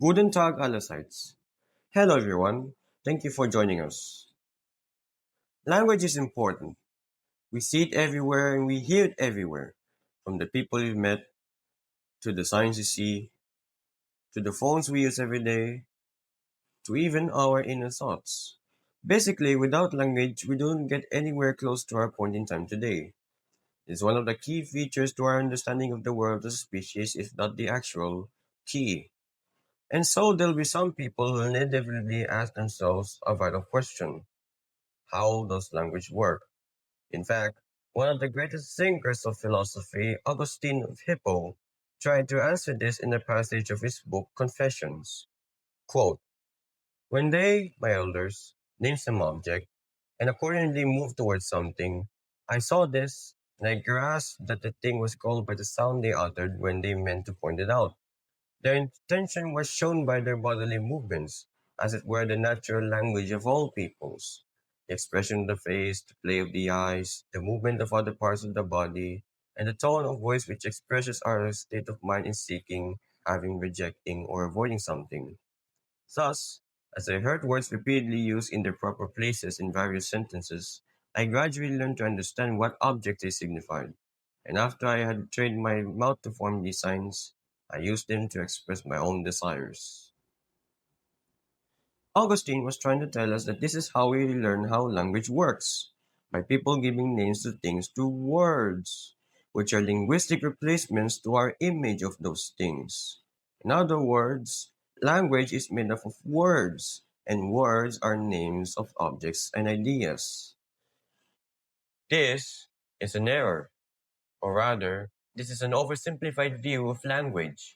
Guten Tag allerseits. Hello everyone. Thank you for joining us. Language is important. We see it everywhere and we hear it everywhere. From the people we met, to the signs you see, to the phones we use every day, to even our inner thoughts. Basically, without language, we don't get anywhere close to our point in time today. It's one of the key features to our understanding of the world as a species, if not the actual key. And so there'll be some people who will inevitably ask themselves a vital question. How does language work? In fact, one of the greatest thinkers of philosophy, Augustine of Hippo, tried to answer this in a passage of his book Confessions. Quote, when they, my elders, named some object, and accordingly moved towards something, I saw this, and I grasped that the thing was called by the sound they uttered when they meant to point it out. Their intention was shown by their bodily movements, as it were the natural language of all peoples. The expression of the face, the play of the eyes, the movement of other parts of the body, and the tone of voice which expresses our state of mind in seeking, having, rejecting, or avoiding something. Thus, as I heard words repeatedly used in their proper places in various sentences, I gradually learned to understand what objects they signified, and after I had trained my mouth to form these signs, I used them to express my own desires. Augustine was trying to tell us that this is how we learn how language works, by people giving names to things through words, which are linguistic replacements to our image of those things. In other words, language is made up of words, and words are names of objects and ideas. This is an error, or rather, this is an oversimplified view of language.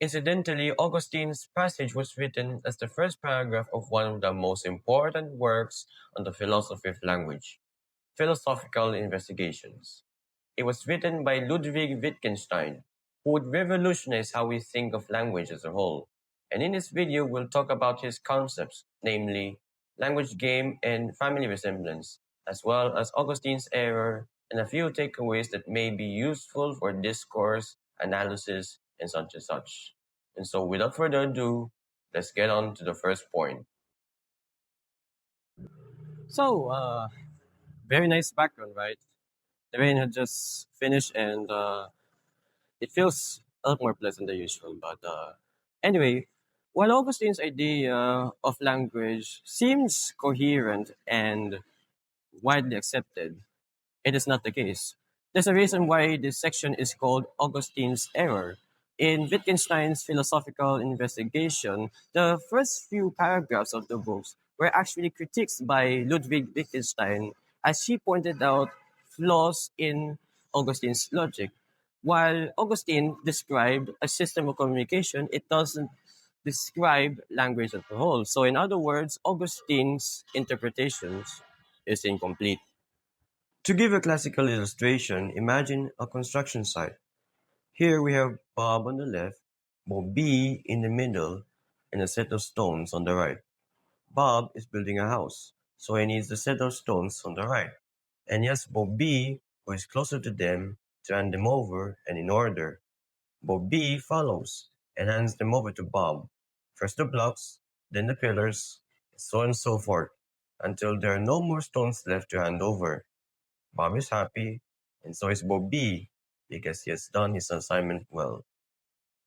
Incidentally, Augustine's passage was written as the first paragraph of one of the most important works on the philosophy of language, Philosophical Investigations. It was written by Ludwig Wittgenstein, who would revolutionize how we think of language as a whole. And in this video, we'll talk about his concepts, namely language game and family resemblance, as well as Augustine's error and a few takeaways that may be useful for discourse, analysis, and such and such. And so, without further ado, let's get on to the first point. So, very nice background, right? The rain had just finished and it feels a lot more pleasant than usual. But anyway, while Augustine's idea of language seems coherent and widely accepted, it is not the case. There's a reason why this section is called Augustine's error. In Wittgenstein's philosophical investigation, the first few paragraphs of the books were actually critiques by Ludwig Wittgenstein as he pointed out flaws in Augustine's logic. While Augustine described a system of communication, it doesn't describe language as a whole. So, in other words, Augustine's interpretations is incomplete. To give a classical illustration, imagine a construction site. Here we have Bob on the left, Bob B in the middle, and a set of stones on the right. Bob is building a house, so he needs a set of stones on the right. And yes, Bob B, who is closer to them, to hand them over and in order. Bob B follows and hands them over to Bob. First the blocks, then the pillars, so on and so forth, until there are no more stones left to hand over. Bob is happy, and so is Bob B, because he has done his assignment well.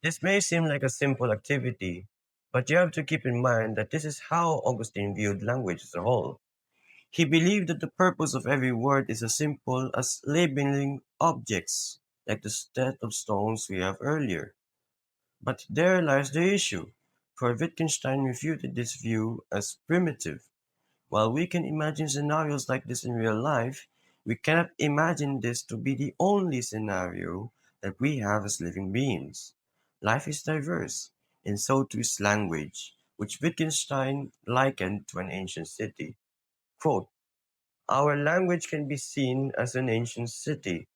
This may seem like a simple activity, but you have to keep in mind that this is how Augustine viewed language as a whole. He believed that the purpose of every word is as simple as labeling objects, like the set of stones we have earlier. But there lies the issue, for Wittgenstein refuted this view as primitive. While we can imagine scenarios like this in real life, we cannot imagine this to be the only scenario that we have as living beings. Life is diverse, and so too is language, which Wittgenstein likened to an ancient city. Quote, our language can be seen as an ancient city,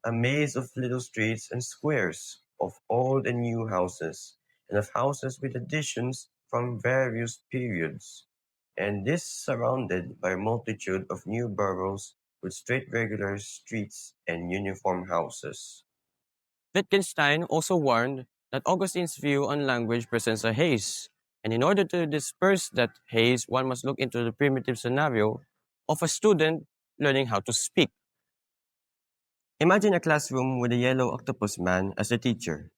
a maze of little streets and squares, of old and new houses, and of houses with additions from various periods, and this surrounded by a multitude of new boroughs with straight regular streets and uniform houses. Wittgenstein also warned that Augustine's view on language presents a haze, and in order to disperse that haze, one must look into the primitive scenario of a student learning how to speak. Imagine a classroom with a yellow octopus man as a teacher.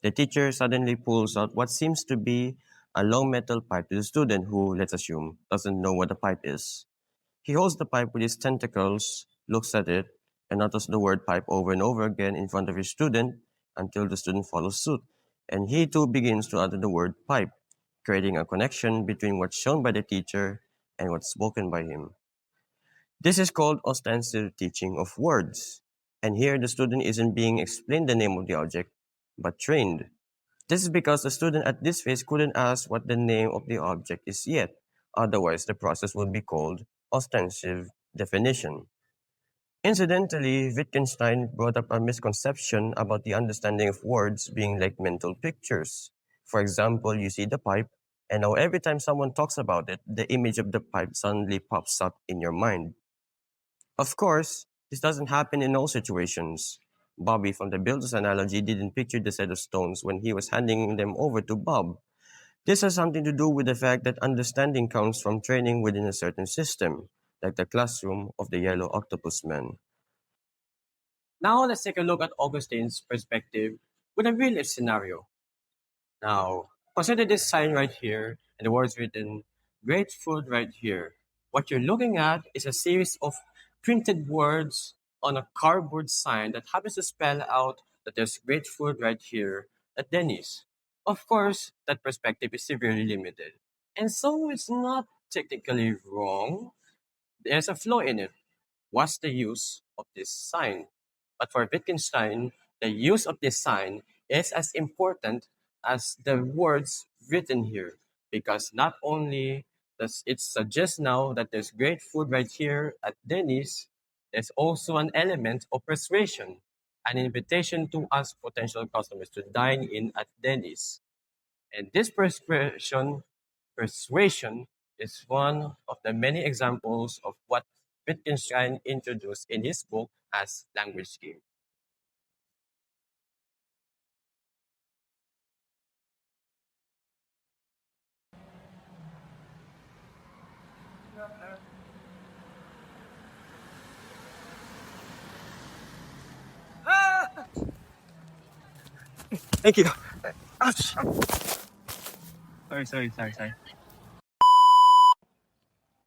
The teacher suddenly pulls out what seems to be a long metal pipe to the student who, let's assume, doesn't know what a pipe is. He holds the pipe with his tentacles, looks at it, and utters the word pipe over and over again in front of his student until the student follows suit. And he too begins to utter the word pipe, creating a connection between what's shown by the teacher and what's spoken by him. This is called ostensive teaching of words. And here the student isn't being explained the name of the object, but trained. This is because the student at this phase couldn't ask what the name of the object is yet. Otherwise, the process would be called ostensive definition. Incidentally, Wittgenstein brought up a misconception about the understanding of words being like mental pictures. For example, you see the pipe, and now every time someone talks about it, the image of the pipe suddenly pops up in your mind. Of course, this doesn't happen in all situations. Bobby from the builder's analogy didn't picture the set of stones when he was handing them over to Bob. This has something to do with the fact that understanding comes from training within a certain system, like the classroom of the yellow octopus man. Now let's take a look at Augustine's perspective with a real life scenario. Now, consider this sign right here and the words written great food right here. What you're looking at is a series of printed words on a cardboard sign that happens to spell out that there's great food right here at Denny's. Of course, that perspective is severely limited. And so it's not technically wrong. There's a flaw in it. What's the use of this sign? But for Wittgenstein, the use of this sign is as important as the words written here, because not only does it suggest now that there's great food right here at Denny's, there's also an element of persuasion, an invitation to us potential customers to dine in at Denny's. And this persuasion is one of the many examples of what Wittgenstein introduced in his book as language game. Thank you. Ouch. Sorry.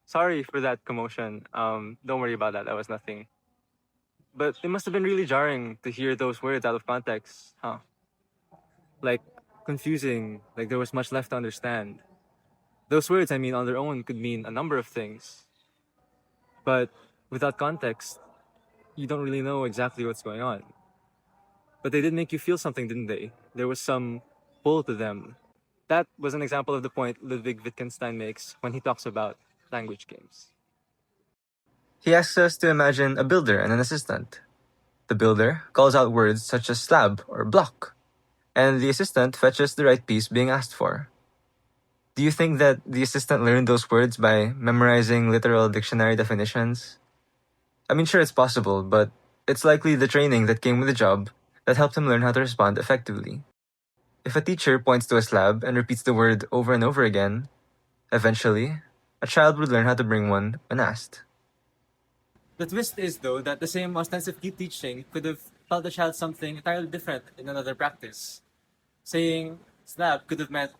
Sorry for that commotion. Don't worry about that. That was nothing. But it must have been really jarring to hear those words out of context, huh? Like confusing, like there was much left to understand. Those words, I mean, on their own could mean a number of things. But without context, you don't really know exactly what's going on. But they did make you feel something, didn't they? There was some pull to them. That was an example of the point Ludwig Wittgenstein makes when he talks about language games. He asks us to imagine a builder and an assistant. The builder calls out words such as slab or block, and the assistant fetches the right piece being asked for. Do you think that the assistant learned those words by memorizing literal dictionary definitions? I mean, sure, it's possible, but it's likely the training that came with the job that helped him learn how to respond effectively. If a teacher points to a slab and repeats the word over and over again, eventually, a child would learn how to bring one when asked. The twist is, though, that the same ostensive key teaching could have taught the child something entirely different in another practice. Saying slab could have meant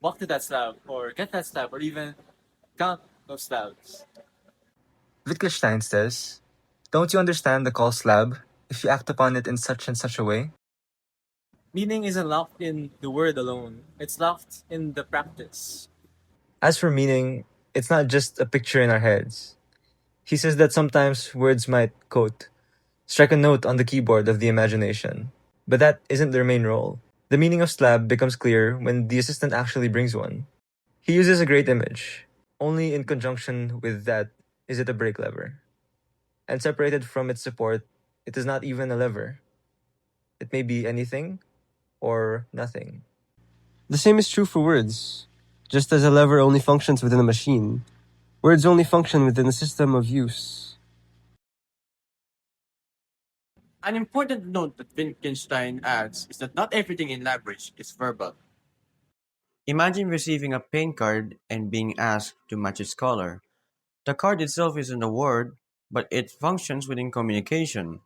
walk to that slab, or get that slab, or even count those slabs. Wittgenstein says, don't you understand the call slab if you act upon it in such and such a way? Meaning isn't locked in the word alone, it's locked in the practice. As for meaning, it's not just a picture in our heads. He says that sometimes words might, quote, strike a note on the keyboard of the imagination. But that isn't their main role. The meaning of slab becomes clear when the assistant actually brings one. He uses a great image. Only in conjunction with that is it a brake lever. And separated from its support, it is not even a lever. It may be anything or nothing. The same is true for words. Just as a lever only functions within a machine, words only function within a system of use. An important note that Wittgenstein adds is that not everything in language is verbal. Imagine receiving a paint card and being asked to match its color. The card itself isn't a word, but it functions within communication.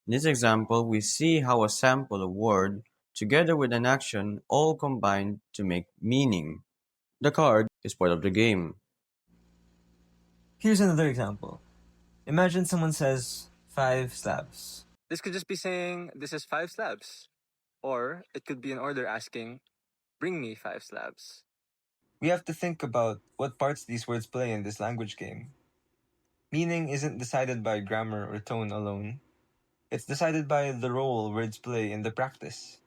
In this example, we see how a sample, a word, together with an action, all combine to make meaning. The card is part of the game. Here's another example. Imagine someone says 5 slabs. This could just be saying, this is 5 slabs. Or it could be an order asking, bring me 5 slabs. We have to think about what parts these words play in this language game. Meaning isn't decided by grammar or tone alone. It's decided by the role words play in the practice.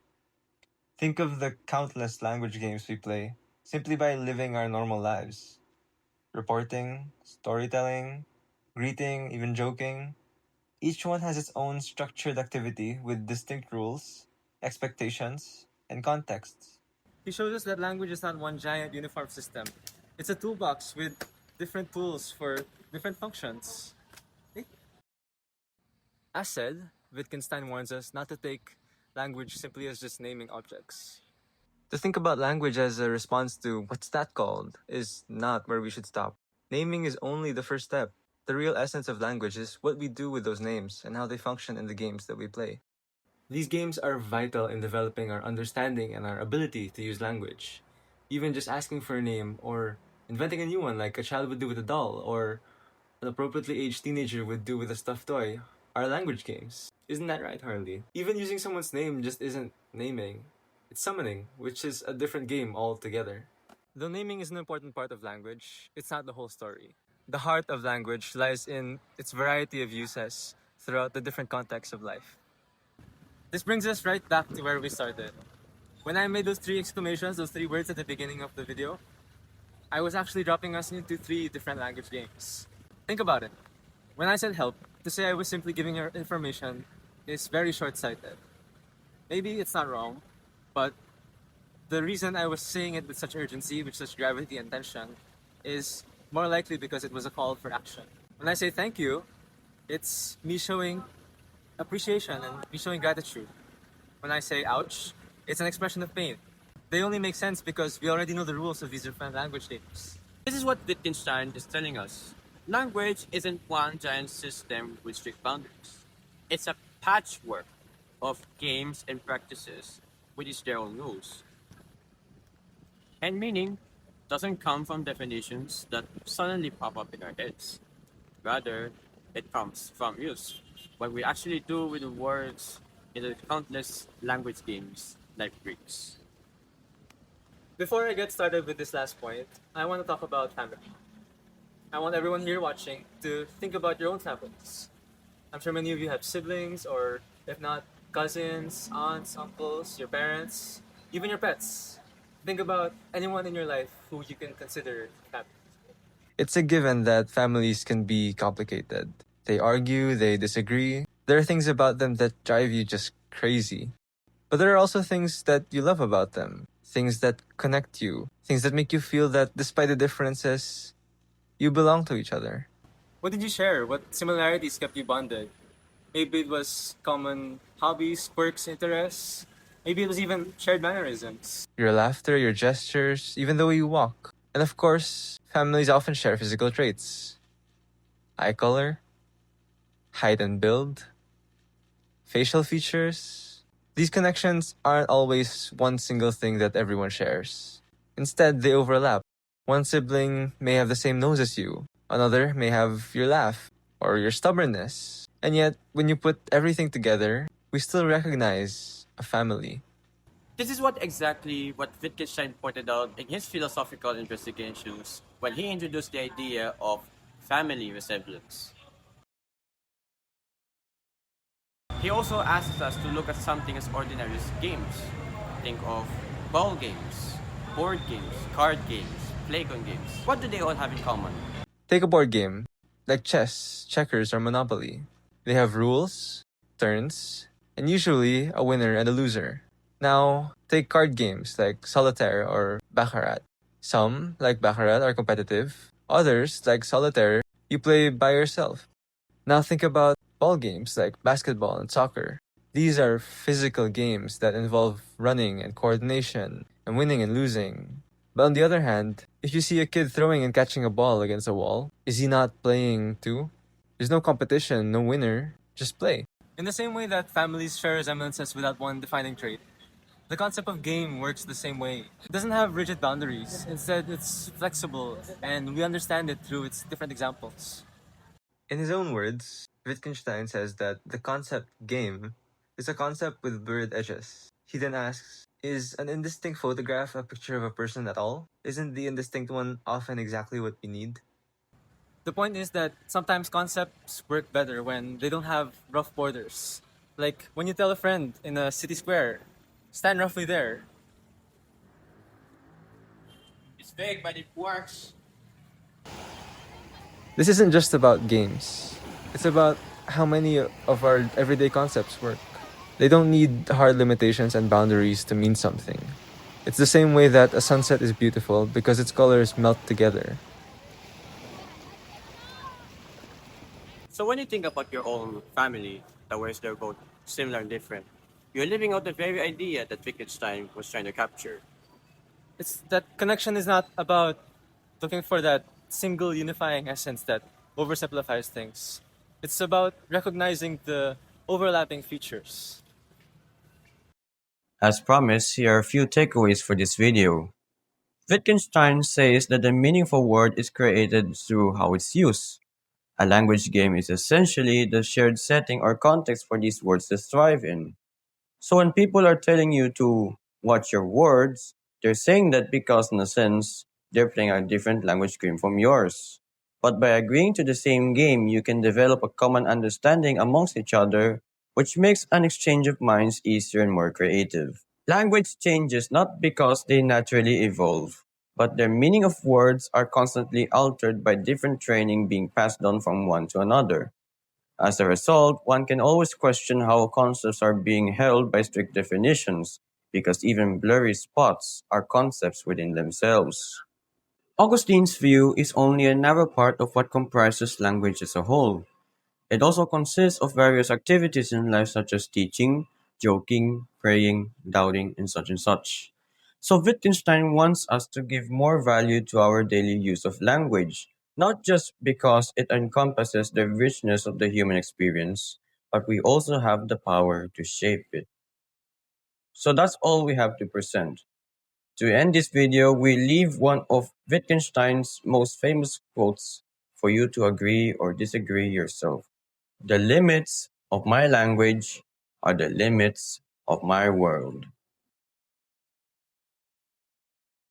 Think of the countless language games we play simply by living our normal lives. Reporting, storytelling, greeting, even joking. Each one has its own structured activity with distinct rules, expectations, and contexts. He shows us that language is not one giant uniform system. It's a toolbox with different tools for different functions. As said, Wittgenstein warns us not to take language simply as just naming objects. To think about language as a response to what's that called is not where we should stop. Naming is only the first step. The real essence of language is what we do with those names and how they function in the games that we play. These games are vital in developing our understanding and our ability to use language. Even just asking for a name or inventing a new one like a child would do with a doll or an appropriately aged teenager would do with a stuffed toy are language games. Isn't that right, Harley? Even using someone's name just isn't naming. It's summoning, which is a different game altogether. Though naming is an important part of language, it's not the whole story. The heart of language lies in its variety of uses throughout the different contexts of life. This brings us right back to where we started. When I made those 3 exclamations, those 3 words at the beginning of the video, I was actually dropping us into 3 different language games. Think about it. When I said help, to say I was simply giving her information is very short-sighted. Maybe it's not wrong, but the reason I was saying it with such urgency, with such gravity and tension, is more likely because it was a call for action. When I say thank you, it's me showing appreciation and me showing gratitude. When I say ouch, it's an expression of pain. They only make sense because we already know the rules of these different language games. This is what Wittgenstein is telling us. Language isn't one giant system with strict boundaries. It's a patchwork of games and practices with each their own rules. And meaning doesn't come from definitions that suddenly pop up in our heads. Rather, it comes from use. What we actually do with the words in the countless language games like Greeks. Before I get started with this last point, I want to talk about family. I want everyone here watching to think about your own families. I'm sure many of you have siblings, or if not, cousins, aunts, uncles, your parents, even your pets. Think about anyone in your life who you can consider family. It's a given that families can be complicated. They argue, they disagree. There are things about them that drive you just crazy. But there are also things that you love about them, things that connect you, things that make you feel that despite the differences, you belong to each other. What did you share? What similarities kept you bonded? Maybe it was common hobbies, quirks, interests. Maybe it was even shared mannerisms. Your laughter, your gestures, even the way you walk. And of course, families often share physical traits. Eye color, height and build, facial features. These connections aren't always one single thing that everyone shares. Instead, they overlap. One sibling may have the same nose as you. Another may have your laugh or your stubbornness. And yet, when you put everything together, we still recognize a family. This is exactly what Wittgenstein pointed out in his philosophical investigations when he introduced the idea of family resemblance. He also asks us to look at something as ordinary as games. Think of ball games, board games, card games, playground games. What do they all have in common? Take a board game, like chess, checkers, or Monopoly. They have rules, turns, and usually a winner and a loser. Now, take card games like Solitaire or Baccarat. Some, like Baccarat, are competitive. Others, like Solitaire, you play by yourself. Now think about Ball games like basketball and soccer. These are physical games that involve running and coordination and winning and losing. But on the other hand, if you see a kid throwing and catching a ball against a wall, is he not playing too? There's no competition, no winner, just play. In the same way that families share resemblances without one defining trait, the concept of game works the same way. It doesn't have rigid boundaries. Instead, it's flexible, and we understand it through its different examples. In his own words, Wittgenstein says that the concept game is a concept with blurred edges. He then asks, is an indistinct photograph a picture of a person at all? Isn't the indistinct one often exactly what we need? The point is that sometimes concepts work better when they don't have rough borders. Like when you tell a friend in a city square, stand roughly there. It's fake, but it works. This isn't just about games. It's about how many of our everyday concepts work. They don't need hard limitations and boundaries to mean something. It's the same way that a sunset is beautiful because its colors melt together. So when you think about your own family, the ways they're both similar and different, you're living out the very idea that Wittgenstein was trying to capture. It's that connection is not about looking for that single unifying essence that oversimplifies things. It's about recognizing the overlapping features. As promised, here are a few takeaways for this video. Wittgenstein says that the meaningful word is created through how it's used. A language game is essentially the shared setting or context for these words to thrive in. So when people are telling you to watch your words, they're saying that because in a sense, they're playing a different language game from yours. But by agreeing to the same game, you can develop a common understanding amongst each other, which makes an exchange of minds easier and more creative. Language changes not because they naturally evolve, but their meaning of words are constantly altered by different training being passed on from one to another. As a result, one can always question how concepts are being held by strict definitions, because even blurry spots are concepts within themselves. Augustine's view is only a narrow part of what comprises language as a whole. It also consists of various activities in life such as teaching, joking, praying, doubting, and such and such. So Wittgenstein wants us to give more value to our daily use of language, not just because it encompasses the richness of the human experience, but we also have the power to shape it. So that's all we have to present. To end this video, we leave one of Wittgenstein's most famous quotes for you to agree or disagree yourself. The limits of my language are the limits of my world.